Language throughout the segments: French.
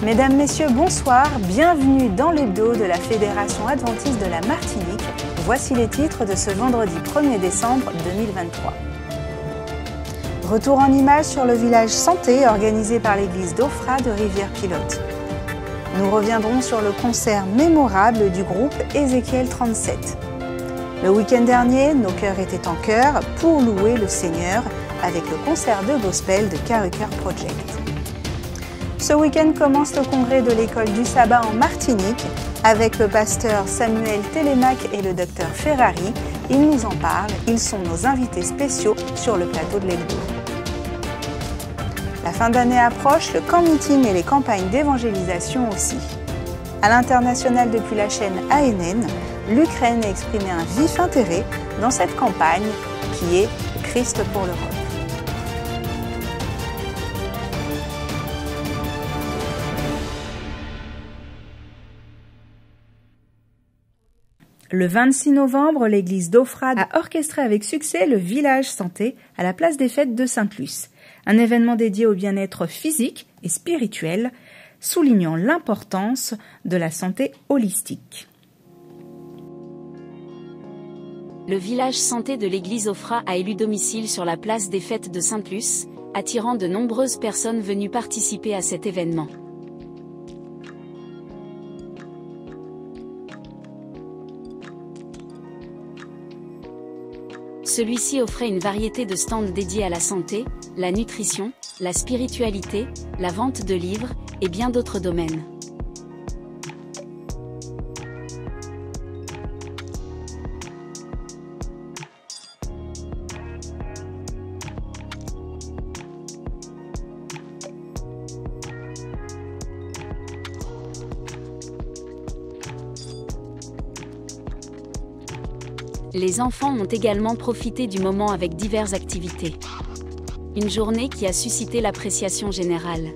Mesdames, Messieurs, bonsoir, bienvenue dans l'hebdo de la Fédération Adventiste de la Martinique. Voici les titres de ce vendredi 1er décembre 2023. Retour en images sur le village santé organisé par l'église d'Ofra de Rivière-Pilote. Nous reviendrons sur le concert mémorable du groupe Ézéchiel 37. Le week-end dernier, nos cœurs étaient en chœur pour louer le Seigneur avec le concert de gospel de Carrucker Project. Ce week-end commence le congrès de l'école du sabbat en Martinique avec le pasteur Samuel Télémac et le docteur Ferrari. Ils nous en parlent, ils sont nos invités spéciaux sur le plateau de l'hebdo. La fin d'année approche, le camp meeting et les campagnes d'évangélisation aussi. À l'international depuis la chaîne ANN, l'Ukraine a exprimé un vif intérêt dans cette campagne qui est Christ pour l'Europe. Le 26 novembre, l'église d'Ofra a orchestré avec succès le village santé à la place des fêtes de Sainte-Luce, un événement dédié au bien-être physique et spirituel, soulignant l'importance de la santé holistique. Le village santé de l'église Ofra a élu domicile sur la place des fêtes de Sainte-Luce, attirant de nombreuses personnes venues participer à cet événement. Celui-ci offrait une variété de stands dédiés à la santé, la nutrition, la spiritualité, la vente de livres, et bien d'autres domaines. Les enfants ont également profité du moment avec diverses activités. Une journée qui a suscité l'appréciation générale.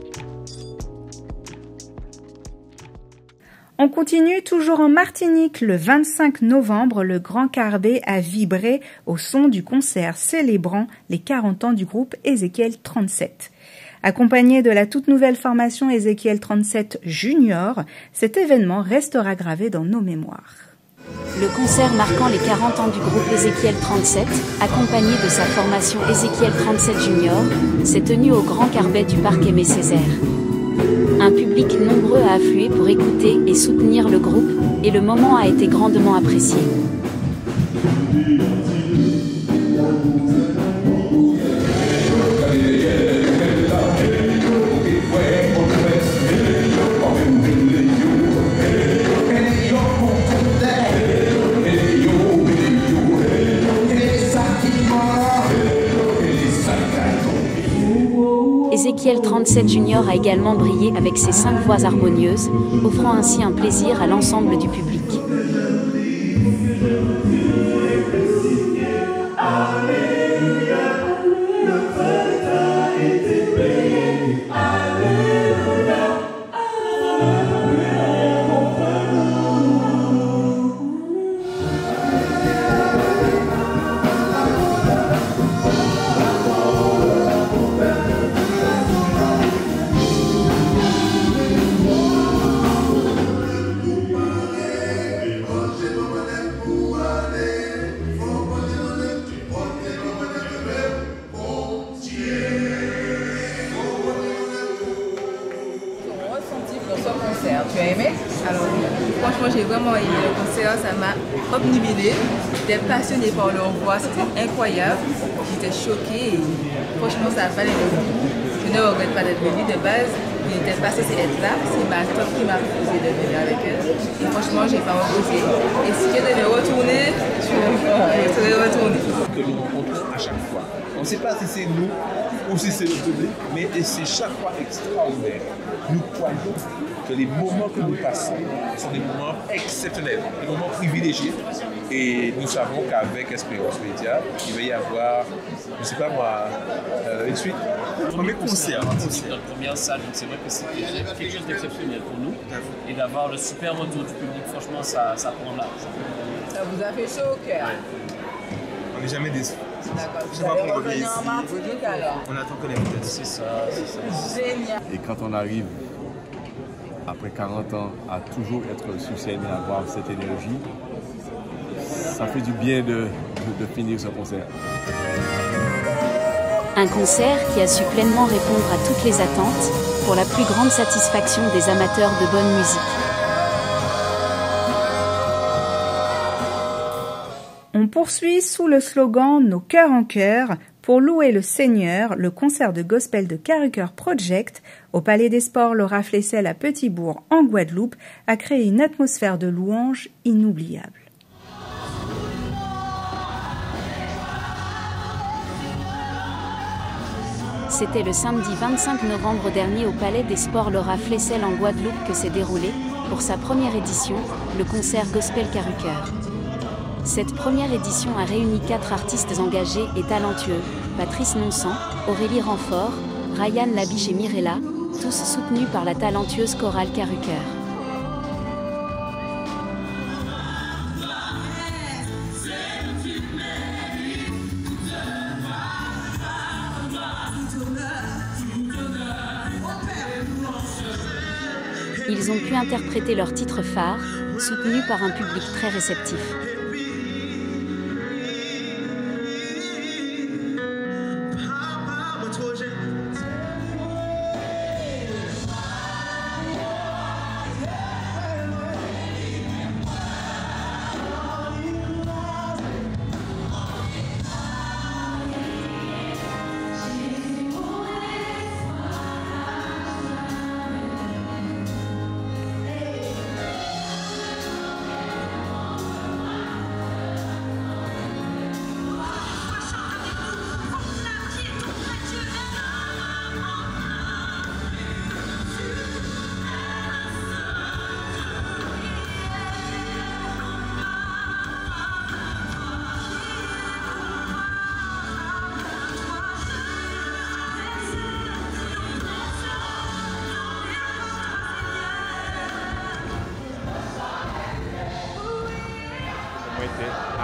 On continue toujours en Martinique. Le 25 novembre, le Grand Carbet a vibré au son du concert célébrant les 40 ans du groupe Ézéchiel 37. Accompagné de la toute nouvelle formation Ézéchiel 37 Junior, cet événement restera gravé dans nos mémoires. Le concert marquant les 40 ans du groupe Ézéchiel 37, accompagné de sa formation Ézéchiel 37 Junior, s'est tenu au Grand Carbet du parc Aimé Césaire. Un public nombreux a afflué pour écouter et soutenir le groupe, et le moment a été grandement apprécié. Ézéchiel 37 Junior a également brillé avec ses 5 voix harmonieuses, offrant ainsi un plaisir à l'ensemble du public. Tu as aimé? Alors franchement j'ai vraiment aimé le concert, ça m'a obnubilée. J'étais passionnée par leur voix, c'était incroyable. J'étais choquée et franchement ça valait le coup. Je ne regrette pas d'être venue de base. Je n'étais pas censée être là, c'est ma tante qui m'a proposé de venir avec elle. Et franchement j'ai pas refusé. Et si je devais retourner, je serais retournée. Que nous rencontrons à chaque fois. On ne sait pas si c'est nous ou si c'est le public, mais c'est chaque fois extraordinaire. Nous croyons que les moments que nous passons sont des moments exceptionnels, des moments privilégiés. Et nous savons qu'avec Espérance Média, il va y avoir, je ne sais pas moi, une suite. Premier concert. C'est notre première salle, donc c'est vrai que c'est quelque chose d'exceptionnel pour nous. Et d'avoir le super retour du public, franchement, ça prend là. Ça vous a fait chaud au cœur? On n'est jamais déçus. D'accord. Vous allez revenir en Martinique alors? On attend que les vedettes. C'est ça, c'est ça. Génial. Et quand on arrive après 40 ans, à toujours être sur scène et avoir cette énergie, ça fait du bien de finir ce concert. Un concert qui a su pleinement répondre à toutes les attentes, pour la plus grande satisfaction des amateurs de bonne musique. On poursuit sous le slogan « Nos cœurs en chœur » pour louer le Seigneur, le concert de gospel de Carrucker Project au Palais des Sports Laura Flessel à Petit-Bourg en Guadeloupe a créé une atmosphère de louange inoubliable. C'était le samedi 25 novembre dernier au Palais des Sports Laura Flessel en Guadeloupe que s'est déroulé, pour sa première édition, le concert Gospel Carrucker. Cette première édition a réuni 4 artistes engagés et talentueux, Patrice Nonsan, Aurélie Renfort, Ryan Labiche et Mirella, tous soutenus par la talentueuse chorale Carrucker. Ils ont pu interpréter leur titre phare, soutenus par un public très réceptif.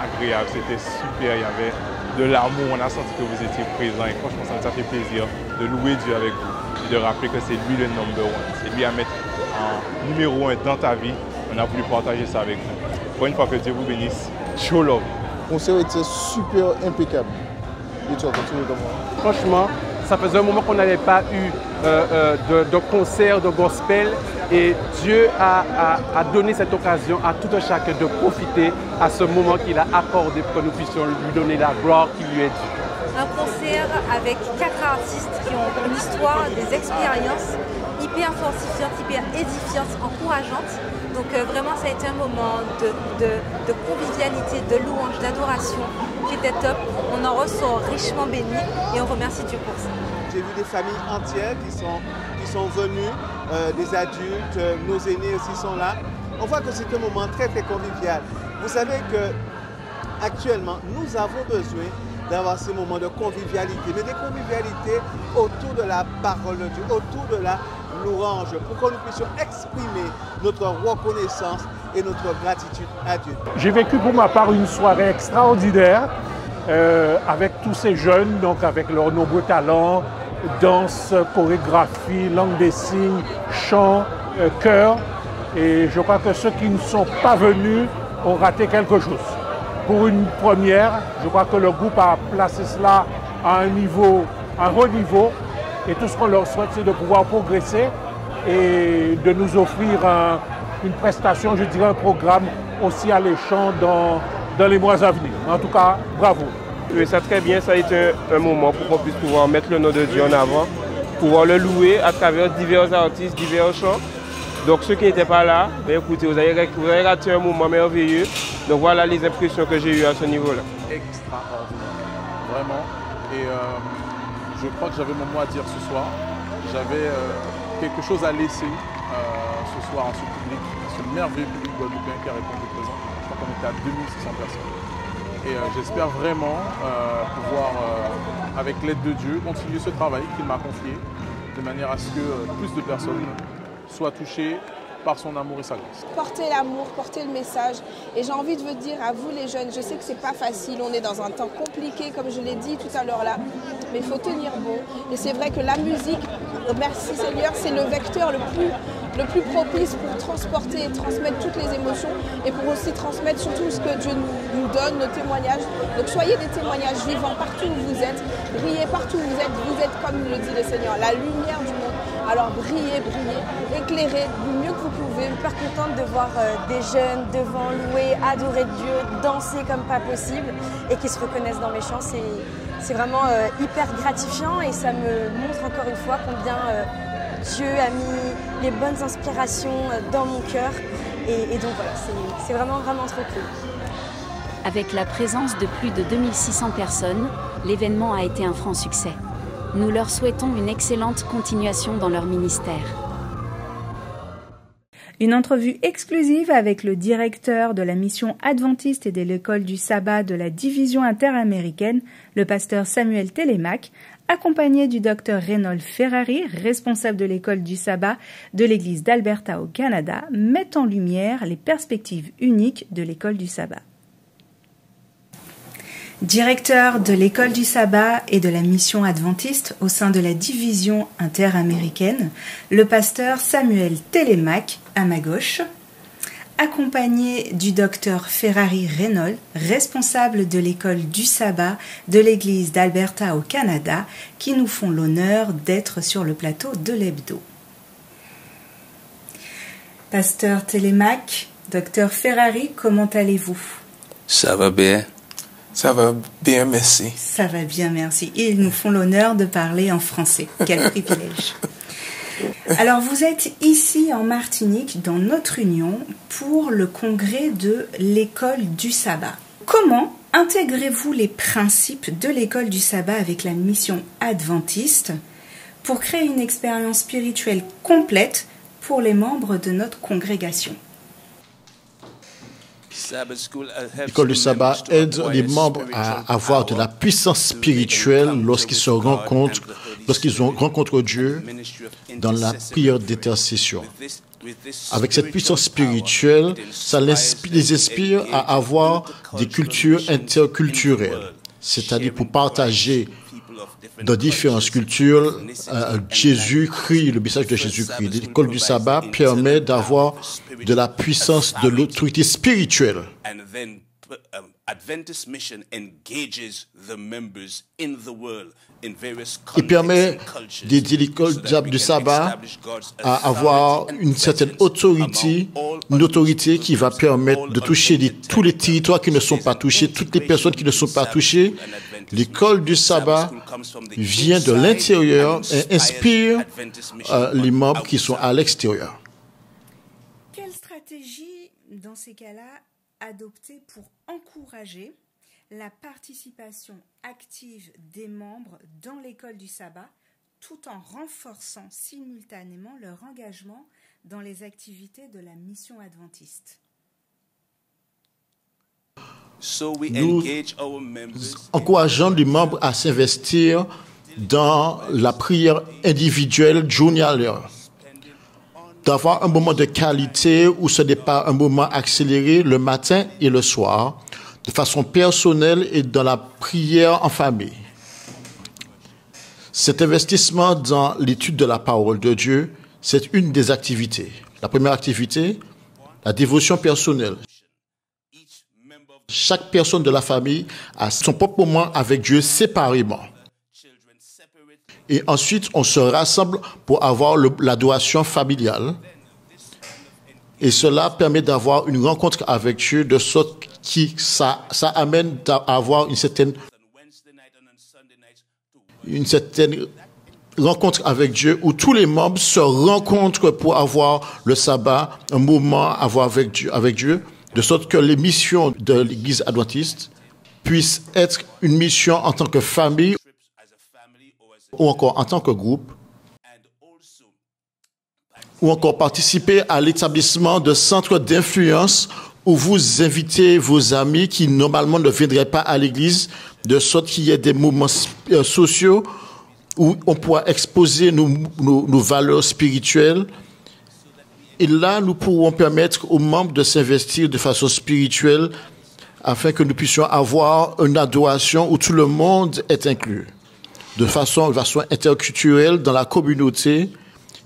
Agréable, c'était super, il y avait de l'amour, on a senti que vous étiez présents et franchement ça fait plaisir de louer Dieu avec vous et de rappeler que c'est lui le number one, c'est lui à mettre en numéro 1 dans ta vie, on a voulu partager ça avec vous. Pour une fois que Dieu vous bénisse, show love. Le concert était super impeccable. Et tu as continué comment? Franchement, ça faisait un moment qu'on n'avait pas eu de concert, de gospel. Et Dieu a donné cette occasion à tout un chacun de profiter à ce moment qu'il a accordé pour que nous puissions lui donner la gloire qui lui est due. Un concert avec 4 artistes qui ont une histoire, des expériences hyper fortifiantes, hyper édifiantes, encourageantes. Donc vraiment ça a été un moment de convivialité, de louange, d'adoration qui était top. On en ressort richement béni et on remercie Dieu pour ça. J'ai vu des familles entières qui sont venues, des adultes, nos aînés aussi sont là. On voit que c'est un moment très très convivial. Vous savez qu'actuellement, nous avons besoin d'avoir ces moments de convivialité, mais des convivialités autour de la parole de Dieu, autour de la louange, pour que nous puissions exprimer notre reconnaissance et notre gratitude à Dieu. J'ai vécu pour ma part une soirée extraordinaire avec tous ces jeunes, donc avec leurs nombreux talents, danse, chorégraphie, langue des signes, chant, chœur. Et je crois que ceux qui ne sont pas venus ont raté quelque chose. Pour une première, je crois que le groupe a placé cela à un haut niveau. Et tout ce qu'on leur souhaite, c'est de pouvoir progresser et de nous offrir une prestation, je dirais un programme aussi alléchant dans les mois à venir. En tout cas, bravo. Oui, ça très bien, ça a été un moment pour qu'on puisse pouvoir mettre le nom de Dieu en avant, pouvoir le louer à travers divers artistes, divers chants. Donc ceux qui n'étaient pas là, ben, écoutez, vous avez raté un moment merveilleux. Donc voilà les impressions que j'ai eues à ce niveau-là. Extraordinaire, vraiment. Et je crois que j'avais mon mot à dire ce soir. J'avais quelque chose à laisser ce soir à ce public, ce merveilleux public guadeloupéen qui a répondu présent. Je crois qu'on était à 2600 personnes. Et j'espère vraiment pouvoir, avec l'aide de Dieu, continuer ce travail qu'il m'a confié, de manière à ce que plus de personnes soient touchées par son amour et sa grâce. Portez l'amour, portez le message. Et j'ai envie de vous dire à vous les jeunes, je sais que c'est pas facile, on est dans un temps compliqué, comme je l'ai dit tout à l'heure là, mais il faut tenir bon. Et c'est vrai que la musique, merci Seigneur, c'est le vecteur le plus le plus propice pour transporter et transmettre toutes les émotions et pour aussi transmettre surtout ce que Dieu nous donne, nos témoignages. Donc soyez des témoignages vivants partout où vous êtes, brillez partout où vous êtes comme le dit le Seigneur, la lumière du monde. Alors brillez, éclairez du mieux que vous pouvez. Je suis super contente de voir des jeunes devant louer, adorer Dieu, danser comme pas possible et qui se reconnaissent dans mes chants. C'est vraiment hyper gratifiant et ça me montre encore une fois combien Dieu a mis les bonnes inspirations dans mon cœur. Et donc voilà, c'est vraiment trop cool. Avec la présence de plus de 2600 personnes, l'événement a été un franc succès. Nous leur souhaitons une excellente continuation dans leur ministère. Une entrevue exclusive avec le directeur de la mission adventiste et de l'école du sabbat de la division interaméricaine, le pasteur Samuel Télémaque, accompagné du docteur Reynold Ferrari, responsable de l'école du sabbat de l'église d'Alberta au Canada, met en lumière les perspectives uniques de l'école du sabbat. Directeur de l'école du sabbat et de la mission adventiste au sein de la division interaméricaine, le pasteur Samuel Télémaque à ma gauche, accompagné du docteur Ferrari Reynold, responsable de l'école du sabbat de l'église d'Alberta au Canada, qui nous font l'honneur d'être sur le plateau de l'hebdo. Pasteur Télémaque, docteur Ferrari, comment allez-vous? Ça va bien. Ça va bien, merci. Ça va bien, merci. Et ils nous font l'honneur de parler en français. Quel privilège. Alors, vous êtes ici en Martinique, dans notre union, pour le congrès de l'école du sabbat. Comment intégrez-vous les principes de l'école du sabbat avec la mission adventiste pour créer une expérience spirituelle complète pour les membres de notre congrégation? L'école du sabbat aide les membres à avoir de la puissance spirituelle lorsqu'ils rencontrent Dieu dans la prière d'intercession. Avec cette puissance spirituelle, ça les inspire à avoir des cultures interculturelles, c'est-à-dire pour partager dans différentes cultures Jésus-Christ, le message de Jésus-Christ. L'école du sabbat permet d'avoir de la puissance de l'autorité spirituelle. Il permet d'aider l'école du sabbat à avoir une certaine autorité, une autorité qui va permettre de toucher tous les territoires qui ne sont pas touchés, toutes les personnes qui ne sont pas touchées. L'école du sabbat vient de l'intérieur et inspire les membres qui sont à l'extérieur. Quelle stratégie, dans ces cas-là, adopter pour encourager la participation active des membres dans l'école du sabbat, tout en renforçant simultanément leur engagement dans les activités de la mission adventiste? Nous encourageons les membres à s'investir dans la prière individuelle journalière, d'avoir un moment de qualité où ce n'est pas un moment accéléré le matin et le soir, de façon personnelle et dans la prière en famille. Cet investissement dans l'étude de la parole de Dieu, c'est une des activités. La première activité, la dévotion personnelle. Chaque personne de la famille a son propre moment avec Dieu séparément. Et ensuite, on se rassemble pour avoir l'adoration familiale. Et cela permet d'avoir une rencontre avec Dieu de sorte que ça amène à avoir une certaine rencontre avec Dieu où tous les membres se rencontrent pour avoir le sabbat, un moment à avoir avec Dieu, de sorte que les missions de l'Église adventiste puissent être une mission en tant que famille ou encore en tant que groupe, ou encore participer à l'établissement de centres d'influence où vous invitez vos amis qui normalement ne viendraient pas à l'église, de sorte qu'il y ait des moments sociaux où on pourra exposer nos valeurs spirituelles. Et là, nous pourrons permettre aux membres de s'investir de façon spirituelle afin que nous puissions avoir une adoration où tout le monde est inclus, de façon interculturelle dans la communauté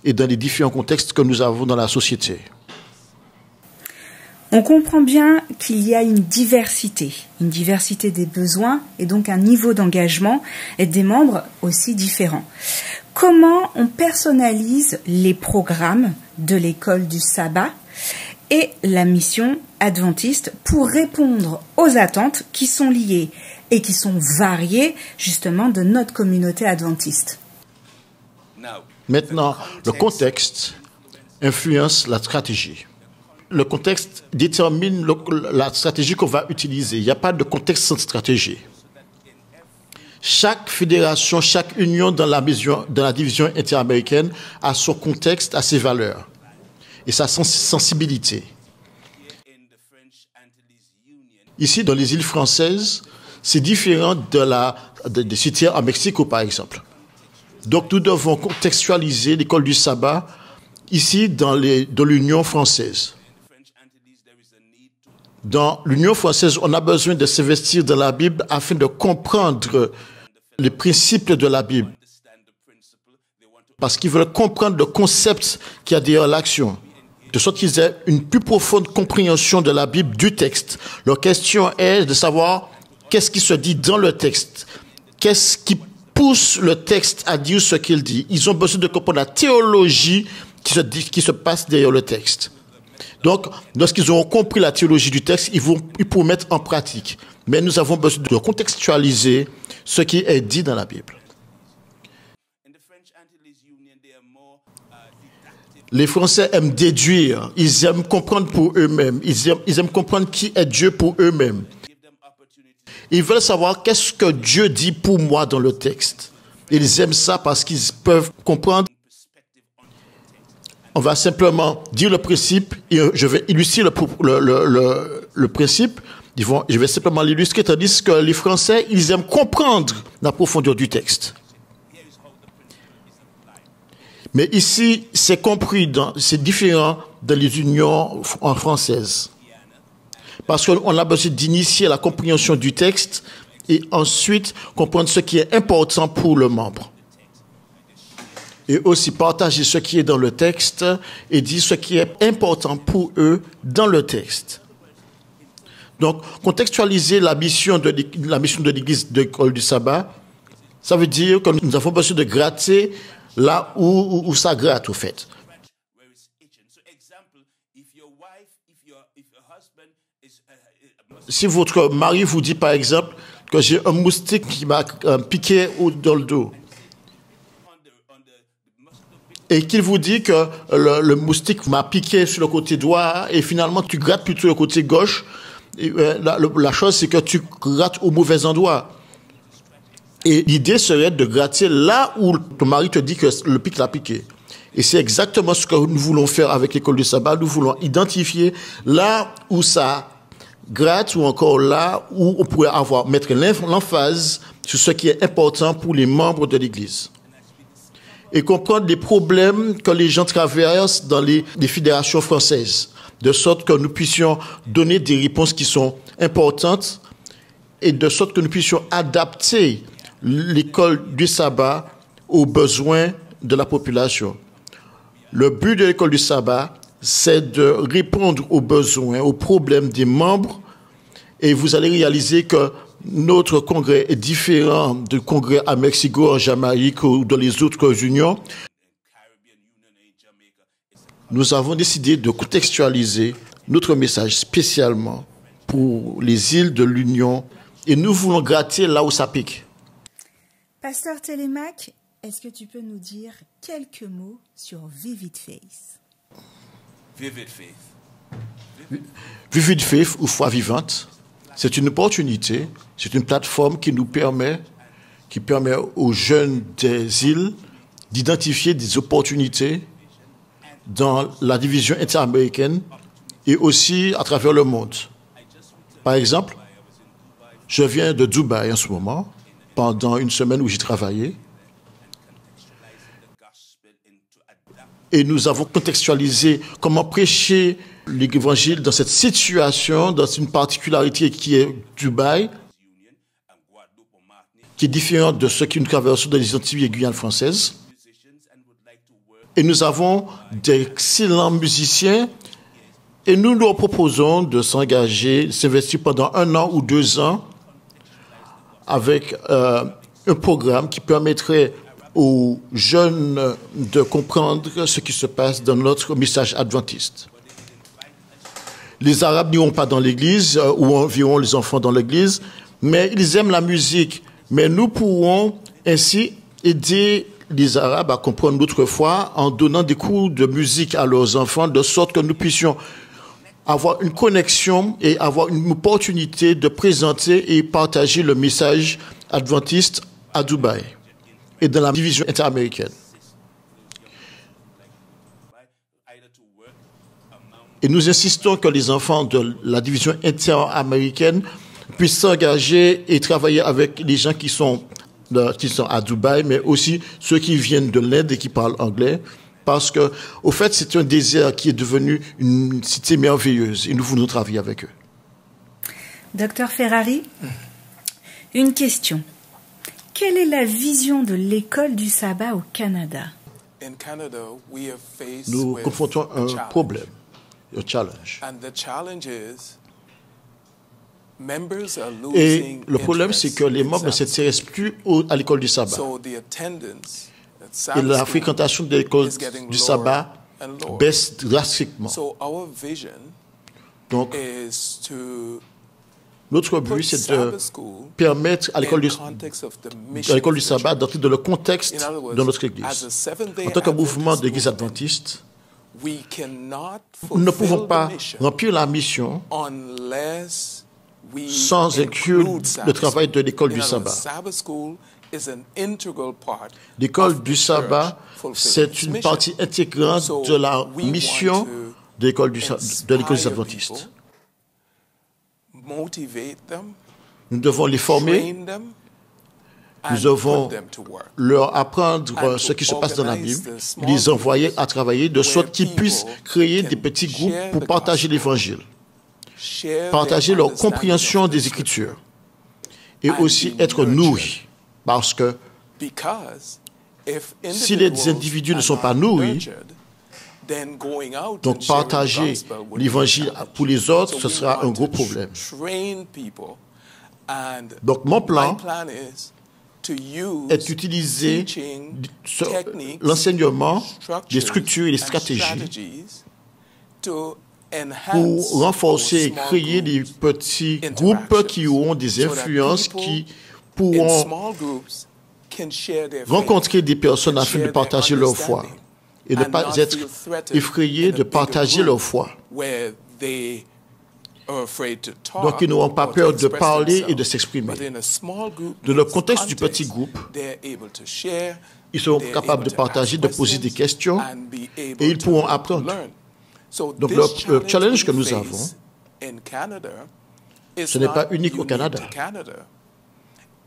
et dans les différents contextes que nous avons dans la société. On comprend bien qu'il y a une diversité des besoins et donc un niveau d'engagement et des membres aussi différents. Comment on personnalise les programmes de l'école du sabbat et la mission adventiste pour répondre aux attentes qui sont liées et qui sont variées justement de notre communauté adventiste? Maintenant, le contexte influence la stratégie. Le contexte détermine la stratégie qu'on va utiliser. Il n'y a pas de contexte sans stratégie. Chaque fédération, chaque union dans la division interaméricaine a son contexte, a ses valeurs et sa sensibilité. Ici, dans les îles françaises, c'est différent des cités en Mexico, par exemple. Donc, nous devons contextualiser l'école du sabbat ici dans l'Union française. Dans l'Union française, on a besoin de s'investir dans la Bible afin de comprendre les principes de la Bible. Parce qu'ils veulent comprendre le concept qu'il y a derrière l'action. De sorte qu'ils aient une plus profonde compréhension de la Bible, du texte. Leur question est de savoir qu'est-ce qui se dit dans le texte. Qu'est-ce qui pousse le texte à dire ce qu'il dit. Ils ont besoin de comprendre la théologie qui se passe derrière le texte. Donc, lorsqu'ils auront compris la théologie du texte, ils pourront mettre en pratique. Mais nous avons besoin de contextualiser ce qui est dit dans la Bible. Les Français aiment déduire, ils aiment comprendre pour eux-mêmes, ils aiment comprendre qui est Dieu pour eux-mêmes. Ils veulent savoir qu'est-ce que Dieu dit pour moi dans le texte. Ils aiment ça parce qu'ils peuvent comprendre. On va simplement dire le principe, et je vais illustrer le principe, je vais simplement l'illustrer, tandis que les Français, ils aiment comprendre la profondeur du texte. Mais ici, c'est compris, c'est différent dans les unions françaises. Parce qu'on a besoin d'initier la compréhension du texte et ensuite comprendre ce qui est important pour le membre. Et aussi partager ce qui est dans le texte et dire ce qui est important pour eux dans le texte. Donc, contextualiser la mission de l'Église de l'école du sabbat, ça veut dire que nous avons besoin de gratter là où ça gratte, au fait. Si votre mari vous dit, par exemple, que j'ai un moustique qui m'a piqué dans le dos, et qu'il vous dit que le moustique m'a piqué sur le côté droit, et finalement tu grattes plutôt le côté gauche, et, la chose c'est que tu grattes au mauvais endroit. Et l'idée serait de gratter là où ton mari te dit que le pic l'a piqué. Et c'est exactement ce que nous voulons faire avec l'école du sabbat. Nous voulons identifier là où ça gratte ou encore là où on pourrait mettre l'emphase sur ce qui est important pour les membres de l'Église. Et comprendre les problèmes que les gens traversent dans les fédérations françaises, de sorte que nous puissions donner des réponses qui sont importantes et de sorte que nous puissions adapter l'école du sabbat aux besoins de la population. Le but de l'école du sabbat, c'est de répondre aux besoins, aux problèmes des membres, et vous allez réaliser que notre congrès est différent du congrès à Mexico, en Jamaïque ou dans les autres unions. Nous avons décidé de contextualiser notre message spécialement pour les îles de l'Union et nous voulons gratter là où ça pique. Pasteur Télémac, est-ce que tu peux nous dire quelques mots sur Vivid Faith? Vivid Faith. Vivid Faith ou foi vivante, c'est une opportunité, c'est une plateforme qui permet aux jeunes des îles d'identifier des opportunités dans la division interaméricaine et aussi à travers le monde. Par exemple, je viens de Dubaï en ce moment, pendant une semaine où j'ai travaillé. Et nous avons contextualisé comment prêcher l'évangile dans cette situation, dans une particularité qui est Dubaï, qui est différente de ce que nous traversons dans les Antilles et Guyane françaises. Et nous avons d'excellents musiciens et nous leur proposons de s'engager, s'investir pendant 1 an ou 2 ans avec un programme qui permettrait aux jeunes de comprendre ce qui se passe dans notre message adventiste. Les Arabes n'iront pas dans l'église ou enverront les enfants dans l'église, mais ils aiment la musique. Mais nous pourrons ainsi aider les Arabes à comprendre notre foi en donnant des cours de musique à leurs enfants, de sorte que nous puissions avoir une connexion et avoir une opportunité de présenter et partager le message adventiste à Dubaï et dans la division interaméricaine. Et nous insistons que les enfants de la division interaméricaine puissent s'engager et travailler avec les gens qui sont à Dubaï, mais aussi ceux qui viennent de l'Inde et qui parlent anglais. Parce que, au fait, c'est un désert qui est devenu une cité merveilleuse et nous voulons travailler avec eux. Docteur Ferrari, une question. Quelle est la vision de l'école du sabbat au Canada? Nous confrontons un problème, un challenge. Et le problème, c'est que les membres ne s'intéressent plus à l'école du sabbat. Et la fréquentation de l'école du sabbat baisse drastiquement. Donc, notre but, c'est de permettre à l'école du sabbat d'entrer dans le contexte de notre Église. En tant que mouvement de l'Église adventiste, nous ne pouvons pas remplir la mission sans inclure le travail de l'école du sabbat. L'école du sabbat, c'est une partie intégrante de la mission de l'école des adventistes. Nous devons les former, nous devons leur apprendre ce qui se passe dans la Bible, les envoyer à travailler de sorte qu'ils puissent créer des petits groupes pour partager l'Évangile, partager leur compréhension des Écritures et aussi être nourris. Parce que si les individus ne sont pas nourris, donc partager l'évangile pour les autres, ce sera un gros problème. Donc mon plan est d'utiliser l'enseignement, les structures et les stratégies pour renforcer et créer des petits groupes qui auront des influences, qui pourront rencontrer des personnes afin de partager leur foi et ne pas être effrayés de partager leur foi. Donc, ils n'auront pas peur de parler et de s'exprimer. Dans le contexte du petit groupe, ils seront capables de partager, de poser des questions et ils pourront apprendre. Donc, le challenge que nous avons, ce n'est pas unique au Canada.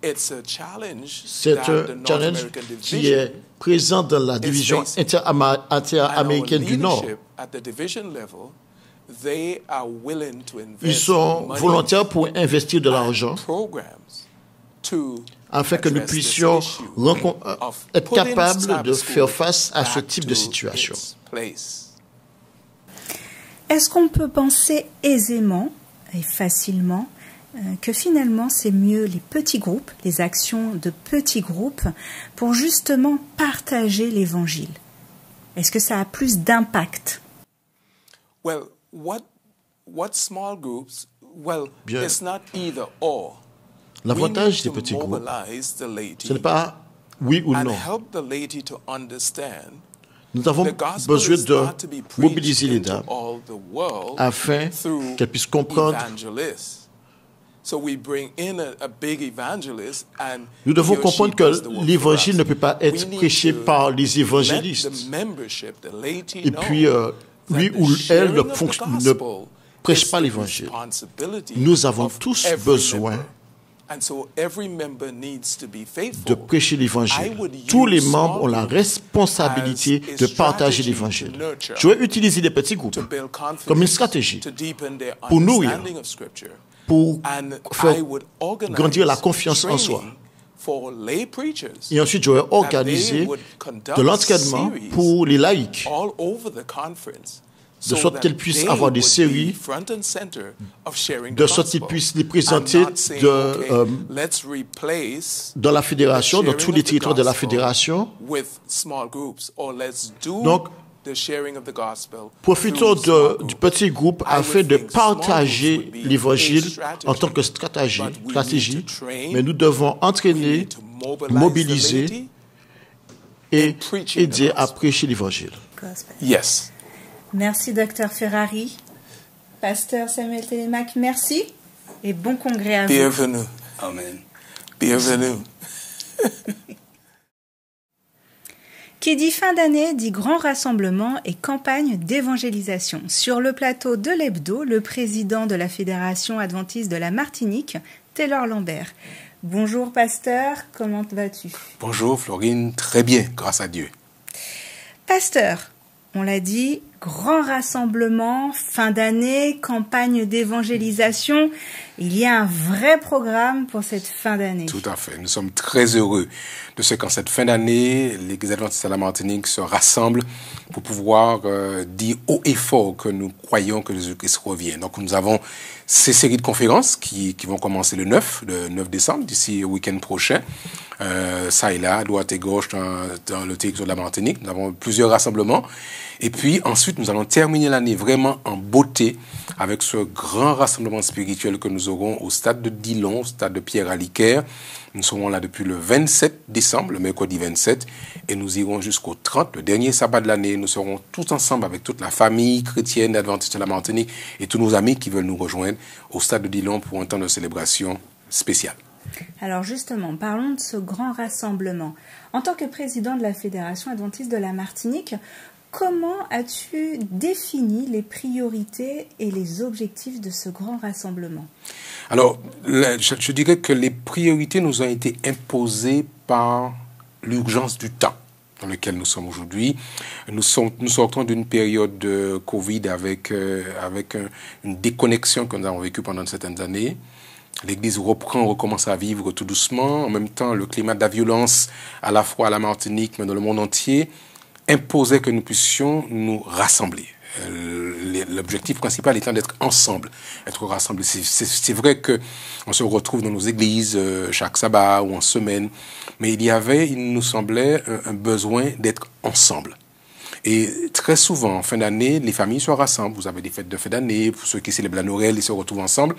C'est un challenge qui est présent dans la division interaméricaine du Nord. Ils sont volontaires pour investir de l'argent afin que nous puissions être capables de faire face à ce type de situation. Est-ce qu'on peut penser aisément et facilement que finalement c'est mieux les petits groupes, les actions de petits groupes pour justement partager l'évangile? Est-ce que ça a plus d'impact? Bien. L'avantage des petits groupes, ce n'est pas oui ou non. Nous avons besoin de mobiliser les dames afin qu'elles puissent comprendre. Nous devons comprendre que l'évangile ne peut pas être prêché par les évangélistes. Et puis, lui ou elle ne prêche pas l'évangile. Nous avons tous besoin de prêcher l'évangile. Tous les membres ont la responsabilité de partager l'évangile. Je vais utiliser les petits groupes comme une stratégie pour nourrir, pour faire grandir la confiance en soi. Et ensuite, j'aurais organisé de l'entraînement pour les laïcs, de sorte qu'elles puissent avoir des séries, de sorte qu'ils puissent les présenter dans la fédération, dans tous les territoires de la fédération. Donc, profitons du petit groupe afin de partager l'évangile en tant que stratégie, mais nous devons entraîner, mobiliser et aider à prêcher l'évangile. Yes. Merci, Dr Ferrari. Pasteur Samuel Télémaque, merci et bon congrès à vous. Bienvenue. Amen. Bienvenue. Qui dit fin d'année dit grand rassemblement et campagne d'évangélisation. Sur le plateau de l'Hebdo, le président de la Fédération adventiste de la Martinique, Taylor Lambert. Bonjour pasteur, comment vas-tu? Bonjour Florine, très bien, grâce à Dieu. Pasteur, on l'a dit, grand rassemblement, fin d'année, campagne d'évangélisation. Il y a un vrai programme pour cette fin d'année. Tout à fait. Nous sommes très heureux de ce qu'en cette fin d'année, les adventistes de la Martinique se rassemblent pour pouvoir dire haut et fort que nous croyons que Jésus-Christ revient. Donc nous avons ces séries de conférences qui vont commencer le 9 décembre, d'ici au week-end prochain. Ça et là, à droite et gauche dans le territoire de la Martinique. Nous avons plusieurs rassemblements. Et puis ensuite, nous allons terminer l'année vraiment en beauté avec ce grand rassemblement spirituel que nous aurons au stade de Dillon, au stade de Pierre-Aliquer. Nous serons là depuis le 27 décembre, le mercredi 27, et nous irons jusqu'au 30, le dernier sabbat de l'année. Nous serons tous ensemble avec toute la famille chrétienne adventiste de la Martinique et tous nos amis qui veulent nous rejoindre au stade de Dillon pour un temps de célébration spéciale. Alors justement, parlons de ce grand rassemblement. En tant que président de la Fédération adventiste de la Martinique, comment as-tu défini les priorités et les objectifs de ce grand rassemblement? Alors, je dirais que les priorités nous ont été imposées par l'urgence du temps dans lequel nous sommes aujourd'hui. Nous sortons d'une période de Covid avec une déconnexion que nous avons vécue pendant certaines années. L'Église recommence à vivre tout doucement. En même temps, le climat de la violence, à la fois à la Martinique, mais dans le monde entier, imposait que nous puissions nous rassembler. L'objectif principal étant d'être ensemble, être rassemblés. C'est vrai qu'on se retrouve dans nos églises chaque sabbat ou en semaine, mais il nous semblait un besoin d'être ensemble. Et très souvent, en fin d'année, les familles se rassemblent. Vous avez des fêtes de fin d'année, pour ceux qui célèbrent la Noël, ils se retrouvent ensemble.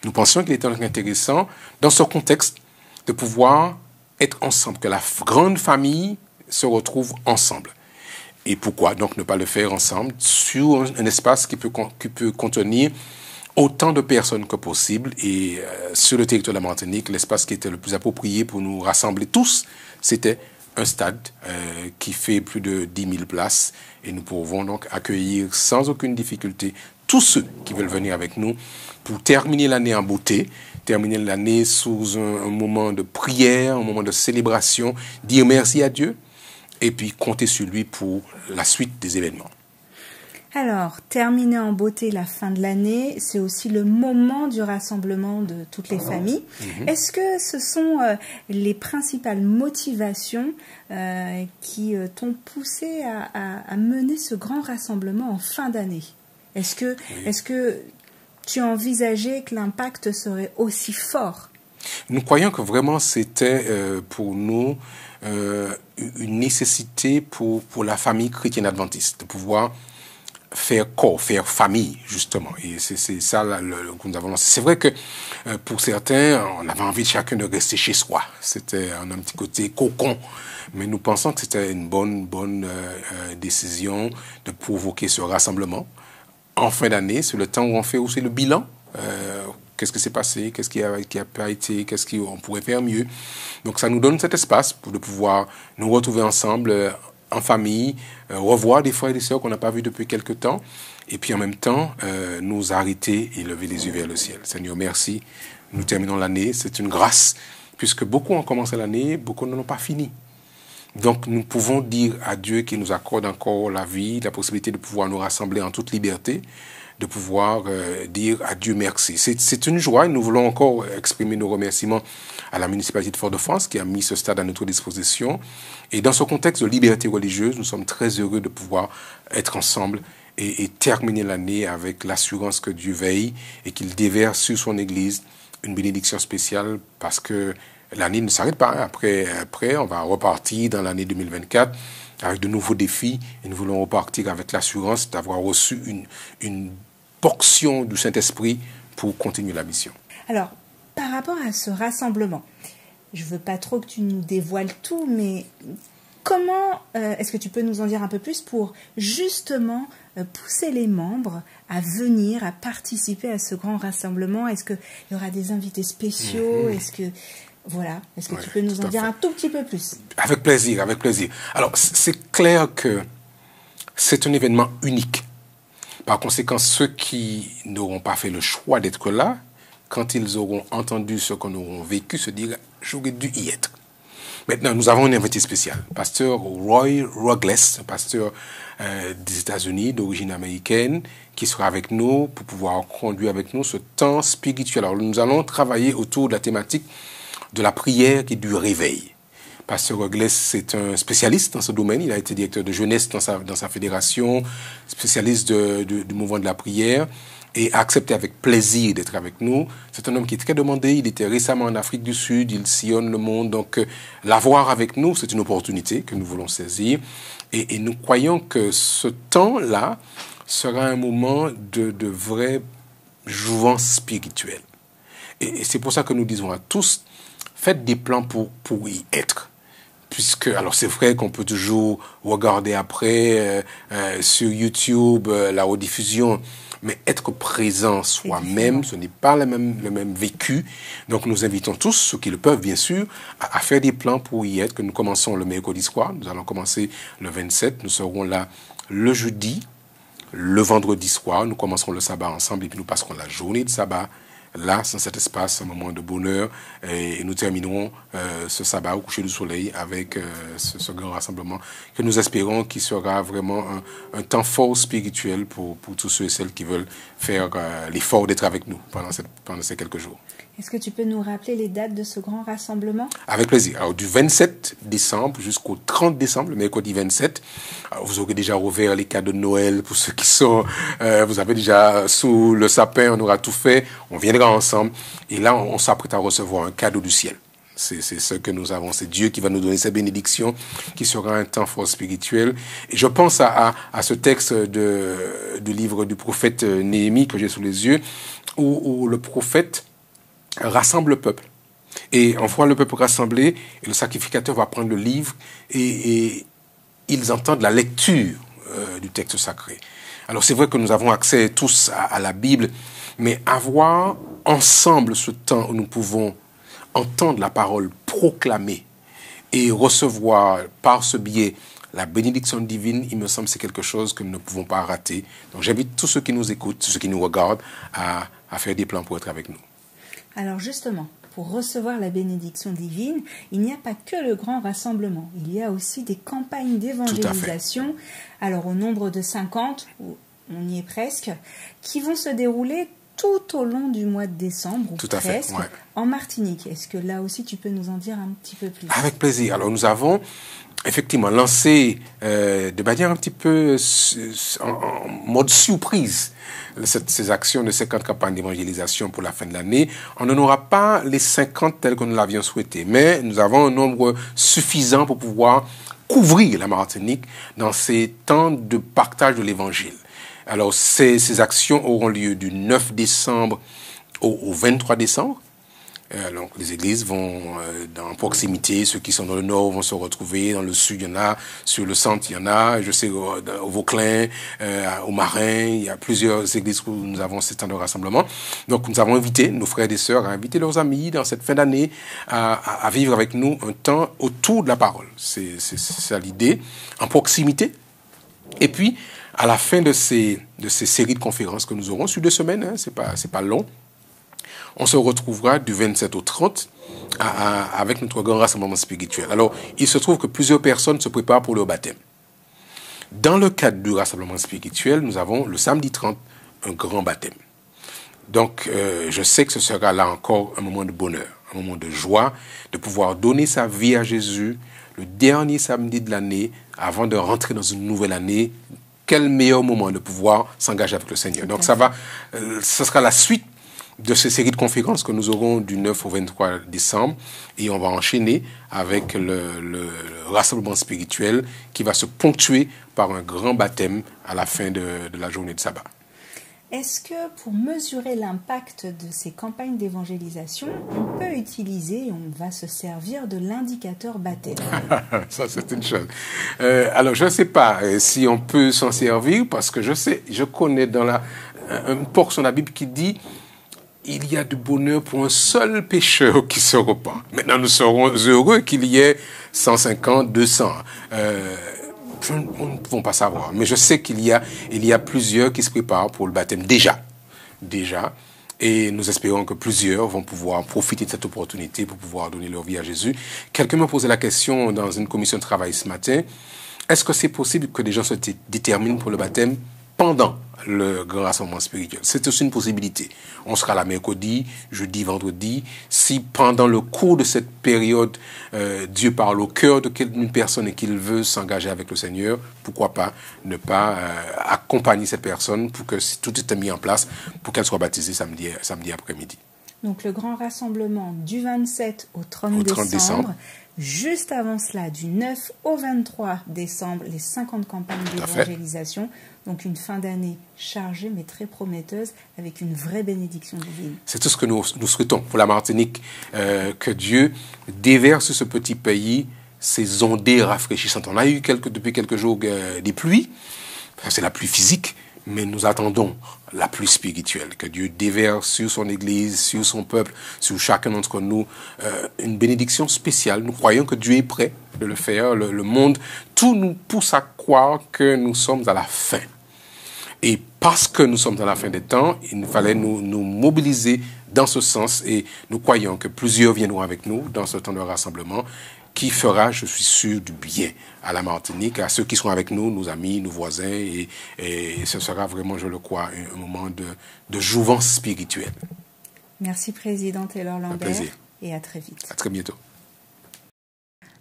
Nous pensions qu'il était intéressant, dans ce contexte, de pouvoir être ensemble, que la grande famille se retrouve ensemble. Et pourquoi donc ne pas le faire ensemble sur un espace qui peut contenir autant de personnes que possible. Et sur le territoire de la Martinique, l'espace qui était le plus approprié pour nous rassembler tous, c'était un stade qui fait plus de 10 000 places. Et nous pouvons donc accueillir sans aucune difficulté tous ceux qui veulent venir avec nous pour terminer l'année en beauté, terminer l'année sous un moment de prière, un moment de célébration, dire merci à Dieu, et puis compter sur lui pour la suite des événements. Alors, terminer en beauté la fin de l'année, c'est aussi le moment du rassemblement de toutes les familles. Est-ce que ce sont les principales motivations qui t'ont poussé à mener ce grand rassemblement en fin d'année? Est-ce que tu envisageais que l'impact serait aussi fort? Nous croyons que vraiment c'était pour nous une nécessité pour la famille chrétienne adventiste de pouvoir faire corps, faire famille, justement. Et c'est ça que nous avons lancé. C'est vrai que pour certains, on avait envie de chacun de rester chez soi. C'était un petit côté cocon. Mais nous pensons que c'était une bonne décision de provoquer ce rassemblement en fin d'année. C'est le temps où on fait aussi le bilan. Qu'est-ce qui s'est passé, qu'est-ce qui a pas été, qu'est-ce qu'on pourrait faire mieux. Donc ça nous donne cet espace pour de pouvoir nous retrouver ensemble en famille, revoir des frères et des sœurs qu'on n'a pas vus depuis quelque temps, et puis en même temps nous arrêter et lever les yeux vers le ciel. Seigneur, merci. Nous terminons l'année, c'est une grâce, puisque beaucoup ont commencé l'année, beaucoup n'en ont pas fini. Donc nous pouvons dire à Dieu qu'il nous accorde encore la vie, la possibilité de pouvoir nous rassembler en toute liberté, de pouvoir dire à Dieu merci. C'est une joie et nous voulons encore exprimer nos remerciements à la municipalité de Fort-de-France qui a mis ce stade à notre disposition. Et dans ce contexte de liberté religieuse, nous sommes très heureux de pouvoir être ensemble et terminer l'année avec l'assurance que Dieu veille et qu'il déverse sur son Église une bénédiction spéciale parce que l'année ne s'arrête pas. Après, on va repartir dans l'année 2024 avec de nouveaux défis et nous voulons repartir avec l'assurance d'avoir reçu une portion du Saint-Esprit pour continuer la mission. Alors, par rapport à ce rassemblement, je ne veux pas trop que tu nous dévoiles tout, mais comment est-ce que tu peux nous en dire un peu plus pour justement pousser les membres à venir, à participer à ce grand rassemblement? Est-ce qu'il y aura des invités spéciaux? Est-ce que tu peux nous en dire un tout petit peu plus? Avec plaisir, avec plaisir. Alors, c'est clair que c'est un événement unique. Par conséquent, ceux qui n'auront pas fait le choix d'être là, quand ils auront entendu ce qu'on aura vécu, se diront « j'aurais dû y être ». Maintenant, nous avons un invité spécial, pasteur Roy Ruggles, un pasteur des États-Unis d'origine américaine, qui sera avec nous pour pouvoir conduire avec nous ce temps spirituel. Alors, nous allons travailler autour de la thématique de la prière et du réveil. Pasteur Ruggles, c'est un spécialiste dans ce domaine. Il a été directeur de jeunesse dans sa fédération, spécialiste du mouvement de la prière et a accepté avec plaisir d'être avec nous. C'est un homme qui est très demandé. Il était récemment en Afrique du Sud. Il sillonne le monde. Donc, l'avoir avec nous, c'est une opportunité que nous voulons saisir. Et nous croyons que ce temps-là sera un moment de vraie jouvence spirituelle. Et c'est pour ça que nous disons à tous, faites des plans pour y être. Puisque, alors c'est vrai qu'on peut toujours regarder après sur YouTube la rediffusion, mais être présent soi-même, ce n'est pas le même vécu. Donc nous invitons tous, ceux qui le peuvent bien sûr, à faire des plans pour y être, que nous commençons le mercredi soir. Nous allons commencer le 27, nous serons là le jeudi, le vendredi soir, nous commencerons le sabbat ensemble et puis nous passerons la journée de sabbat là, dans cet espace, un moment de bonheur, et nous terminerons ce sabbat au coucher du soleil avec ce grand rassemblement que nous espérons qui sera vraiment un temps fort spirituel pour tous ceux et celles qui veulent faire l'effort d'être avec nous pendant ces quelques jours. Est-ce que tu peux nous rappeler les dates de ce grand rassemblement? Avec plaisir. Alors, du 27 décembre jusqu'au 30 décembre, le mercredi 27, alors, vous aurez déjà ouvert les cadeaux de Noël pour ceux qui sont... vous avez déjà sous le sapin, on aura tout fait, on viendra ensemble. Et là, on s'apprête à recevoir un cadeau du ciel. C'est ce que nous avons. C'est Dieu qui va nous donner cette bénédiction, qui sera un temps fort spirituel. Et je pense à ce texte du livre du prophète Néhémie que j'ai sous les yeux, où le prophète rassemble le peuple. Et on voit le peuple rassemblé, et le sacrificateur va prendre le livre, et ils entendent la lecture du texte sacré. Alors c'est vrai que nous avons accès tous à la Bible, mais avoir ensemble ce temps où nous pouvons entendre la parole proclamée et recevoir par ce biais la bénédiction divine, il me semble que c'est quelque chose que nous ne pouvons pas rater. Donc j'invite tous ceux qui nous écoutent, tous ceux qui nous regardent, à faire des plans pour être avec nous. Alors justement, pour recevoir la bénédiction divine, il n'y a pas que le grand rassemblement. Il y a aussi des campagnes d'évangélisation, alors au nombre de 50, on y est presque, qui vont se dérouler tout au long du mois de décembre, ou presque, en Martinique. Est-ce que là aussi tu peux nous en dire un petit peu plus? Avec plaisir. Alors nous avons effectivement lancé de manière un petit peu en mode surprise ces actions de 50 campagnes d'évangélisation pour la fin de l'année. On n'en aura pas les 50 telles que nous l'avions souhaité, mais nous avons un nombre suffisant pour pouvoir couvrir la Martinique dans ces temps de partage de l'évangile. Alors ces actions auront lieu du 9 décembre au 23 décembre. Donc les églises vont dans proximité, ceux qui sont dans le nord vont se retrouver, dans le sud il y en a, sur le centre il y en a, je sais au Vauclin, au Marin, il y a plusieurs églises où nous avons ce temps de rassemblement. Donc nous avons invité nos frères et sœurs à inviter leurs amis dans cette fin d'année à vivre avec nous un temps autour de la parole. C'est ça l'idée, en proximité. Et puis à la fin de ces séries de conférences que nous aurons sur 2 semaines, hein, c'est pas long. On se retrouvera du 27 au 30 avec notre grand rassemblement spirituel. Alors, il se trouve que plusieurs personnes se préparent pour leur baptême. Dans le cadre du rassemblement spirituel, nous avons le samedi 30 un grand baptême. Donc, je sais que ce sera là encore un moment de bonheur, un moment de joie, de pouvoir donner sa vie à Jésus le dernier samedi de l'année avant de rentrer dans une nouvelle année. Quel meilleur moment de pouvoir s'engager avec le Seigneur. Donc, ce sera la suite de ces séries de conférences que nous aurons du 9 au 23 décembre et on va enchaîner avec le rassemblement spirituel qui va se ponctuer par un grand baptême à la fin de la journée de sabbat. Est-ce que pour mesurer l'impact de ces campagnes d'évangélisation, on peut utiliser, on va se servir de l'indicateur baptême? Ça, c'est une chose. Alors, je ne sais pas si on peut s'en servir parce que je connais dans une portion de la Bible qui dit il y a du bonheur pour un seul pécheur qui se repent. Maintenant, nous serons heureux qu'il y ait 150, 200. Nous ne pouvons pas savoir. Mais je sais qu'il y a plusieurs qui se préparent pour le baptême déjà. Et nous espérons que plusieurs vont pouvoir profiter de cette opportunité pour pouvoir donner leur vie à Jésus. Quelqu'un m'a posé la question dans une commission de travail ce matin. Est-ce que c'est possible que des gens se déterminent pour le baptême pendant le grand rassemblement spirituel? C'est aussi une possibilité. On sera là mercredi, jeudi, vendredi. Si pendant le cours de cette période, Dieu parle au cœur d'une personne et qu'il veut s'engager avec le Seigneur, pourquoi pas ne pas accompagner cette personne pour que si tout est mis en place, pour qu'elle soit baptisée samedi après-midi. Donc le grand rassemblement du 27 au 30 décembre. Juste avant cela, du 9 au 23 décembre, les 50 campagnes d'évangélisation. Donc une fin d'année chargée mais très prometteuse avec une vraie bénédiction divine. C'est tout ce que nous souhaitons pour la Martinique, que Dieu déverse sur ce petit pays ses ondées rafraîchissantes. On a eu depuis quelques jours des pluies, c'est la pluie physique, mais nous attendons la pluie spirituelle, que Dieu déverse sur son Église, sur son peuple, sur chacun d'entre nous, une bénédiction spéciale. Nous croyons que Dieu est prêt de le faire. Le monde, tout nous pousse à croire que nous sommes à la fin. Et parce que nous sommes à la fin des temps, il fallait nous mobiliser dans ce sens et nous croyons que plusieurs viendront avec nous dans ce temps de rassemblement qui fera, je suis sûr, du bien à la Martinique, à ceux qui sont avec nous, nos amis, nos voisins, et ce sera vraiment, je le crois, un moment de jouvence spirituelle. Merci, Président Taylor Lambert, et à très vite. À très bientôt.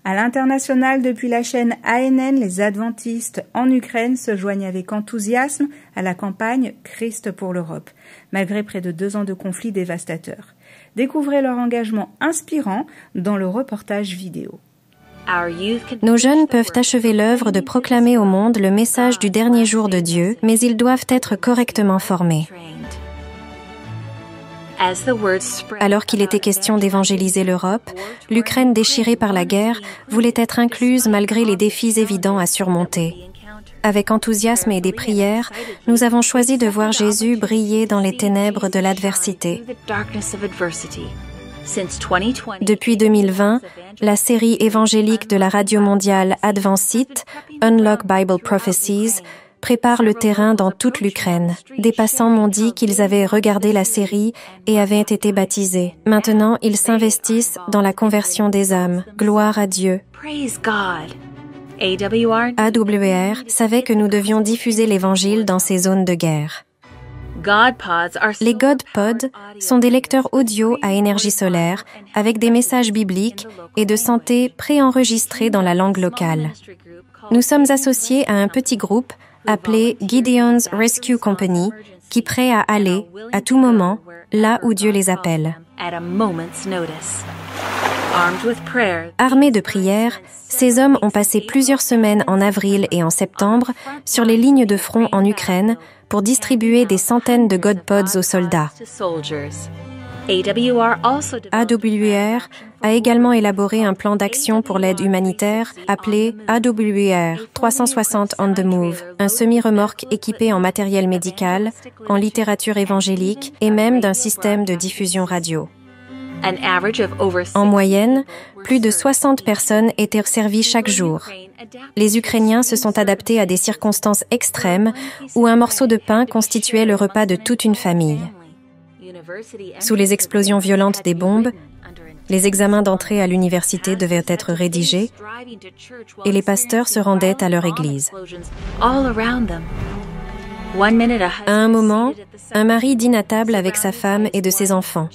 À l'international, depuis la chaîne ANN, les adventistes en Ukraine se joignent avec enthousiasme à la campagne Christ pour l'Europe, malgré près de 2 ans de conflits dévastateurs. Découvrez leur engagement inspirant dans le reportage vidéo. Nos jeunes peuvent achever l'œuvre de proclamer au monde le message du dernier jour de Dieu, mais ils doivent être correctement formés. Alors qu'il était question d'évangéliser l'Europe, l'Ukraine déchirée par la guerre voulait être incluse malgré les défis évidents à surmonter. Avec enthousiasme et des prières, nous avons choisi de voir Jésus briller dans les ténèbres de l'adversité. Depuis 2020, la série évangélique de la radio mondiale Advancit, Unlock Bible Prophecies, prépare le terrain dans toute l'Ukraine. Des passants m'ont dit qu'ils avaient regardé la série et avaient été baptisés. Maintenant, ils s'investissent dans la conversion des âmes. Gloire à Dieu. AWR savait que nous devions diffuser l'Évangile dans ces zones de guerre. Les GodPod sont des lecteurs audio à énergie solaire avec des messages bibliques et de santé préenregistrés dans la langue locale. Nous sommes associés à un petit groupe appelé Gideon's Rescue Company qui est prêt à aller, à tout moment, là où Dieu les appelle. Armés de prières, ces hommes ont passé plusieurs semaines en avril et en septembre sur les lignes de front en Ukraine pour distribuer des centaines de GodPods aux soldats. AWR a également élaboré un plan d'action pour l'aide humanitaire appelé AWR 360 on the Move, un semi-remorque équipé en matériel médical, en littérature évangélique et même d'un système de diffusion radio. En moyenne, plus de 60 personnes étaient servies chaque jour. Les Ukrainiens se sont adaptés à des circonstances extrêmes où un morceau de pain constituait le repas de toute une famille. Sous les explosions violentes des bombes, les examens d'entrée à l'université devaient être rédigés et les pasteurs se rendaient à leur église. À un moment, un mari dîne à table avec sa femme et de ses enfants.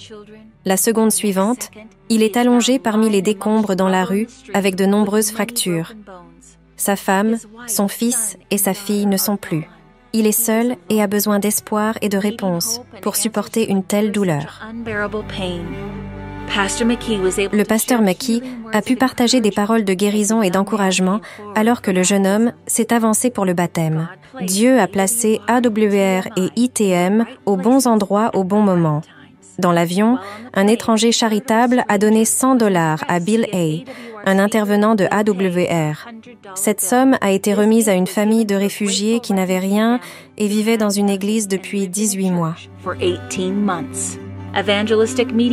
La seconde suivante, il est allongé parmi les décombres dans la rue avec de nombreuses fractures. Sa femme, son fils et sa fille ne sont plus. Il est seul et a besoin d'espoir et de réponse pour supporter une telle douleur. Le pasteur McKee a pu partager des paroles de guérison et d'encouragement alors que le jeune homme s'est avancé pour le baptême. Dieu a placé AWR et ITM aux bons endroits au bon moment. Dans l'avion, un étranger charitable a donné $100 à Bill Hay, un intervenant de AWR. Cette somme a été remise à une famille de réfugiés qui n'avaient rien et vivaient dans une église depuis 18 mois.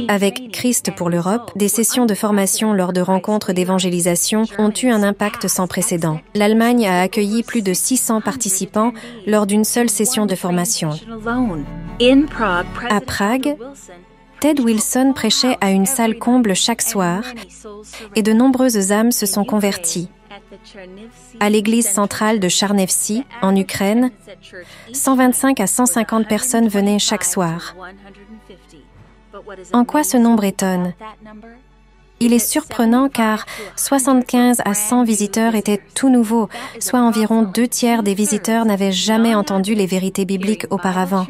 Avec Christ pour l'Europe, des sessions de formation lors de rencontres d'évangélisation ont eu un impact sans précédent. L'Allemagne a accueilli plus de 600 participants lors d'une seule session de formation. À Prague, Ted Wilson prêchait à une salle comble chaque soir et de nombreuses âmes se sont converties. À l'église centrale de Charnevci, en Ukraine, 125 à 150 personnes venaient chaque soir. En quoi ce nombre étonne? Il est surprenant car 75 à 100 visiteurs étaient tout nouveaux, soit environ 2/3 des visiteurs n'avaient jamais entendu les vérités bibliques auparavant.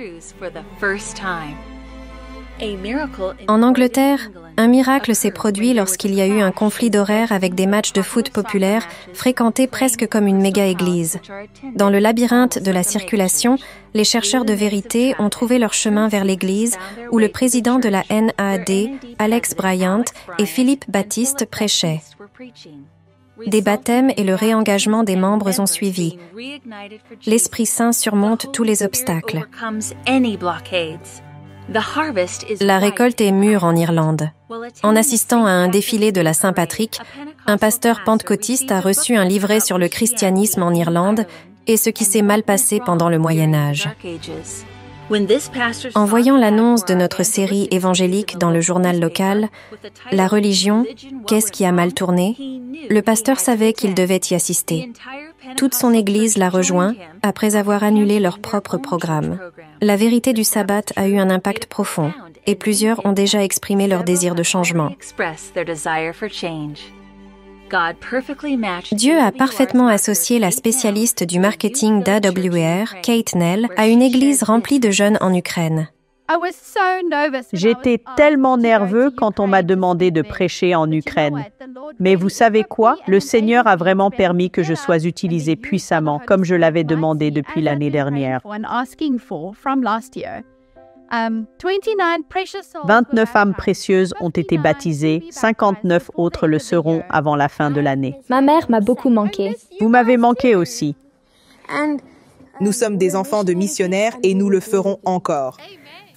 En Angleterre, un miracle s'est produit lorsqu'il y a eu un conflit d'horaires avec des matchs de foot populaires fréquentés presque comme une méga-église. Dans le labyrinthe de la circulation, les chercheurs de vérité ont trouvé leur chemin vers l'église où le président de la NAD, Alex Bryant, et Philippe Baptiste prêchaient. Des baptêmes et le réengagement des membres ont suivi. L'Esprit Saint surmonte tous les obstacles. La récolte est mûre en Irlande. En assistant à un défilé de la Saint-Patrick, un pasteur pentecôtiste a reçu un livret sur le christianisme en Irlande et ce qui s'est mal passé pendant le Moyen-Âge. En voyant l'annonce de notre série évangélique dans le journal local, « La religion, qu'est-ce qui a mal tourné ?», le pasteur savait qu'il devait y assister. Toute son Église l'a rejoint après avoir annulé leur propre programme. La vérité du sabbat a eu un impact profond et plusieurs ont déjà exprimé leur désir de changement. Dieu a parfaitement associé la spécialiste du marketing d'AWR, Kate Nell, à une église remplie de jeunes en Ukraine. J'étais tellement nerveux quand on m'a demandé de prêcher en Ukraine. Mais vous savez quoi? Le Seigneur a vraiment permis que je sois utilisée puissamment, comme je l'avais demandé depuis l'année dernière. 29 âmes précieuses ont été baptisées, 59 autres le seront avant la fin de l'année. Ma mère m'a beaucoup manqué. Vous m'avez manqué aussi. Nous sommes des enfants de missionnaires et nous le ferons encore.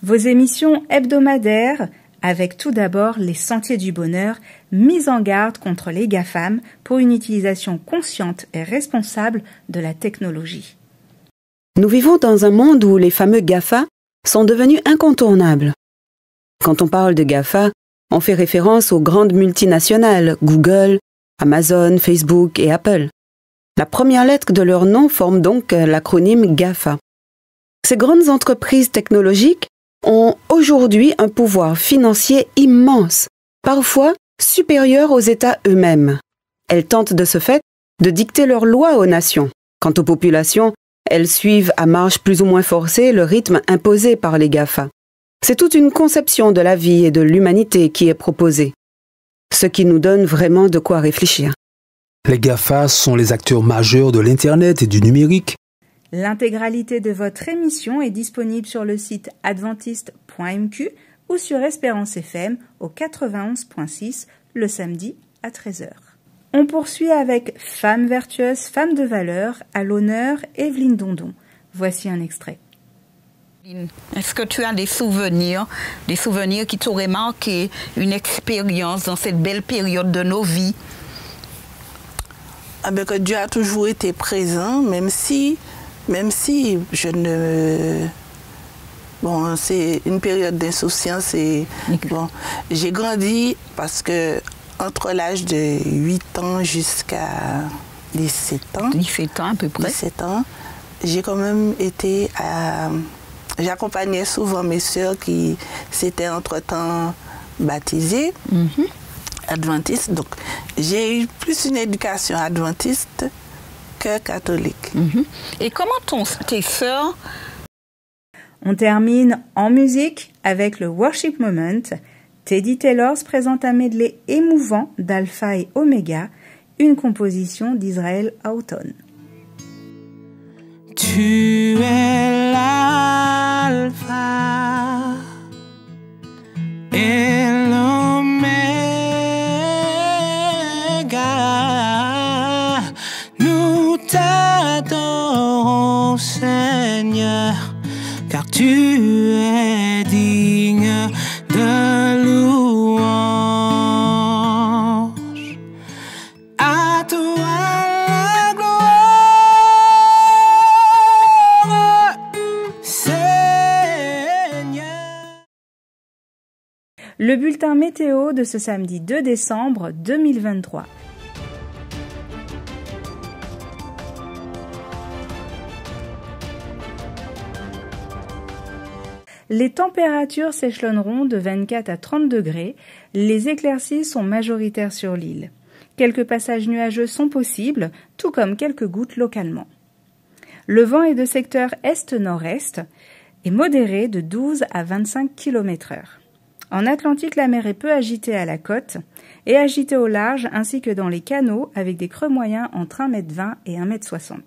Vos émissions hebdomadaires, avec tout d'abord les Sentiers du Bonheur, mise en garde contre les GAFAM pour une utilisation consciente et responsable de la technologie. Nous vivons dans un monde où les fameux GAFA sont devenus incontournables. Quand on parle de GAFA, on fait référence aux grandes multinationales, Google, Amazon, Facebook et Apple. La première lettre de leur nom forme donc l'acronyme GAFA. Ces grandes entreprises technologiques ont aujourd'hui un pouvoir financier immense, parfois supérieur aux États eux-mêmes. Elles tentent de ce fait de dicter leurs lois aux nations. Quant aux populations, elles suivent à marche plus ou moins forcée le rythme imposé par les GAFA. C'est toute une conception de la vie et de l'humanité qui est proposée, ce qui nous donne vraiment de quoi réfléchir. Les GAFA sont les acteurs majeurs de l'Internet et du numérique. L'intégralité de votre émission est disponible sur le site adventiste.mq ou sur Espérance FM au 91.6 le samedi à 13h. On poursuit avec Femmes vertueuses, femmes de valeur, à l'honneur Evelyne Dondon. Voici un extrait. Est-ce que tu as des souvenirs qui t'auraient marqué, une expérience dans cette belle période de nos vies? Que Dieu a toujours été présent, même si je ne... Bon, c'est une période d'insouciance et bon, j'ai grandi parce que entre l'âge de 8 ans jusqu'à 17 ans. 17 ans à peu près. 17 ans, j'ai quand même été à... J'accompagnais souvent mes sœurs qui s'étaient entre-temps baptisées, adventistes. Donc, j'ai eu plus une éducation adventiste que catholique. Et comment tes sœurs... On termine en musique avec le Worship Moment. Teddy Taylor se présente un medley émouvant d'Alpha et Omega, une composition d'Israël Houghton. Tu es l'alpha et l'oméga. Nous t'adorons, Seigneur, car tu es digne de louange. À toi la gloire, Seigneur. Le bulletin météo de ce samedi 2 décembre 2023. Les températures s'échelonneront de 24 à 30 degrés. Les éclaircies sont majoritaires sur l'île. Quelques passages nuageux sont possibles, tout comme quelques gouttes localement. Le vent est de secteur est-nord-est et modéré de 12 à 25 km/h. En Atlantique, la mer est peu agitée à la côte et agitée au large ainsi que dans les canaux avec des creux moyens entre 1,20 m et 1,60 m.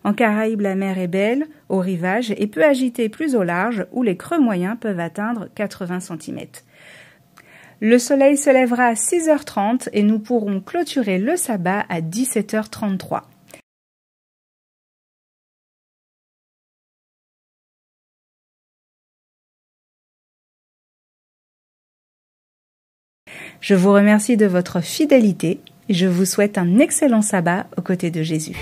En Caraïbes, la mer est belle, au rivage, et peu agitée plus au large, où les creux moyens peuvent atteindre 80 cm. Le soleil se lèvera à 6h30 et nous pourrons clôturer le sabbat à 17h33. Je vous remercie de votre fidélité et je vous souhaite un excellent sabbat aux côtés de Jésus.